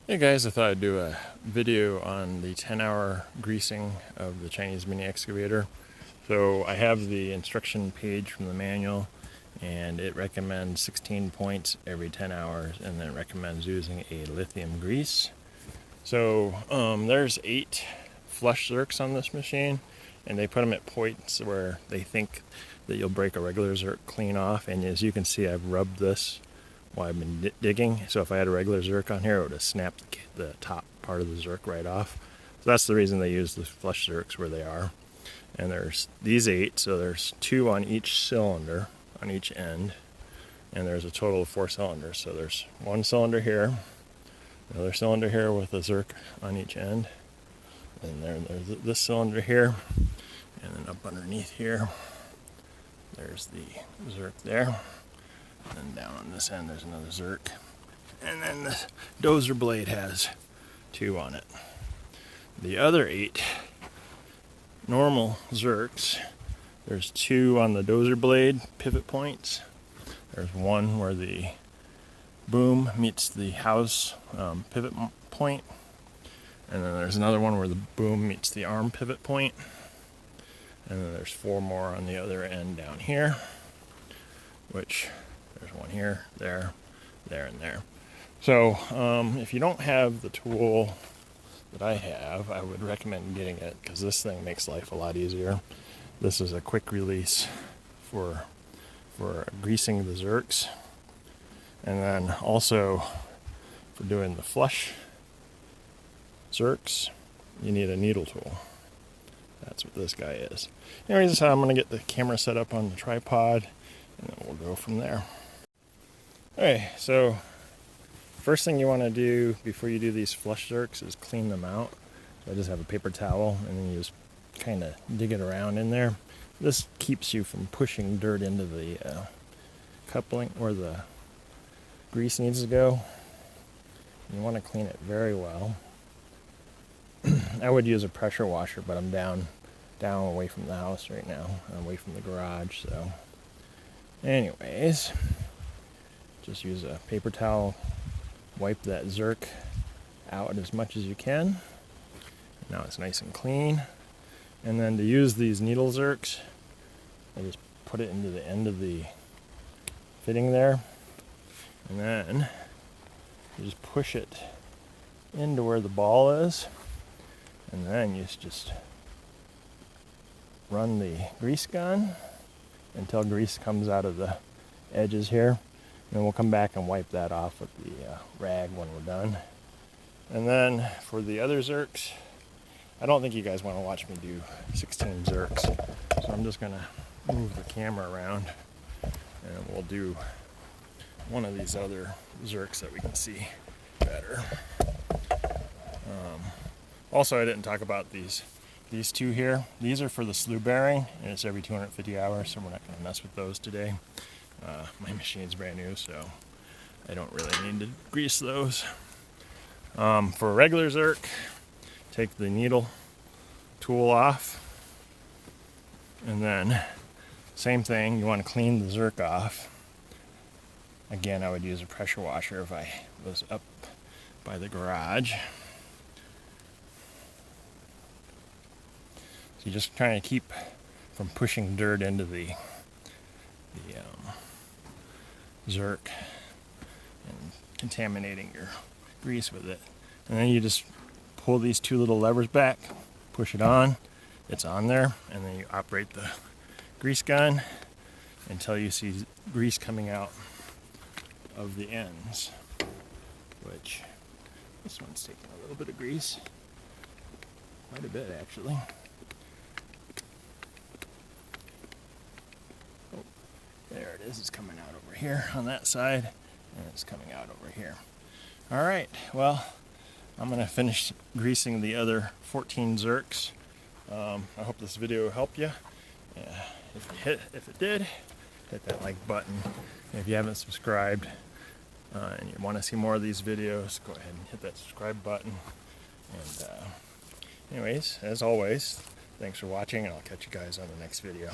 Hey guys, I thought I'd do a video on the 10-hour greasing of the Chinese mini excavator. So I have the instruction page from the manual, and it recommends 16 points every 10 hours, and then it recommends using a lithium grease. So there's 8 flush zerks on this machine, and they put them at points where they think that you'll break a regular zerk clean off. And as you can see, I've rubbed this while I've been digging. So if I had a regular zerk on here, it would have snapped the top part of the zerk right off. So that's the reason they use the flush zerks where they are. And there's these 8, so there's 2 on each cylinder, on each end. And there's a total of 4 cylinders. So there's 1 cylinder here, another cylinder here with a zerk on each end. And there's this cylinder here. And then up underneath here, there's the zerk there. And down on this end, there's another zerk. And then the dozer blade has 2 on it. The other 8 normal zerks, there's 2 on the dozer blade pivot points. There's 1 where the boom meets the house pivot point. And then there's another one where the boom meets the arm pivot point. And then there's 4 more on the other end down here, which there's 1 here, there, and there. So if you don't have the tool that I have, I would recommend getting it, because this thing makes life a lot easier. This is a quick release for greasing the zerks, and then also for doing the flush zerks, you need a needle tool. That's what this guy is. Anyways, this is how I'm going to get the camera set up on the tripod, and then we'll go from there. Okay, so first thing you want to do before you do these flush zerks is clean them out. So I just have a paper towel, and then you just kind of dig it around in there. This keeps you from pushing dirt into the coupling where the grease needs to go. You want to clean it very well. I would use a pressure washer, but I'm down away from the house right now. I'm away from the garage, so anyways, just use a paper towel, wipe that zerk out as much as you can. Now it's nice and clean. And then to use these needle zerks, I just put it into the end of the fitting there, and then you just push it into where the ball is, and then you just run the grease gun until grease comes out of the edges here. And we'll come back and wipe that off with the rag when we're done. And then for the other zerks, I don't think you guys want to watch me do 16 zerks. So I'm just going to move the camera around, and we'll do one of these other zerks that we can see better. Also, I didn't talk about these 2 here. These are for the slew bearing, and it's every 250 hours, so we're not going to mess with those today. My machine's brand new, so I don't really need to grease those. For a regular zerk, take the needle tool off, and then same thing, you want to clean the zerk off. Again, I would use a pressure washer if I was up by the garage. So you're just trying to keep from pushing dirt into the zerk and contaminating your grease with it. And then you just pull these 2 little levers back, push it on, it's on there, and then you operate the grease gun until you see grease coming out of the ends, which this one's taking a little bit of grease, quite a bit actually. There it is, it's coming out over here on that side, and it's coming out over here. Alright, well, I'm going to finish greasing the other 14 zerks. I hope this video helped you. If it did, hit that like button. And if you haven't subscribed and you want to see more of these videos, go ahead and hit that subscribe button. And anyways, as always, thanks for watching, and I'll catch you guys on the next video.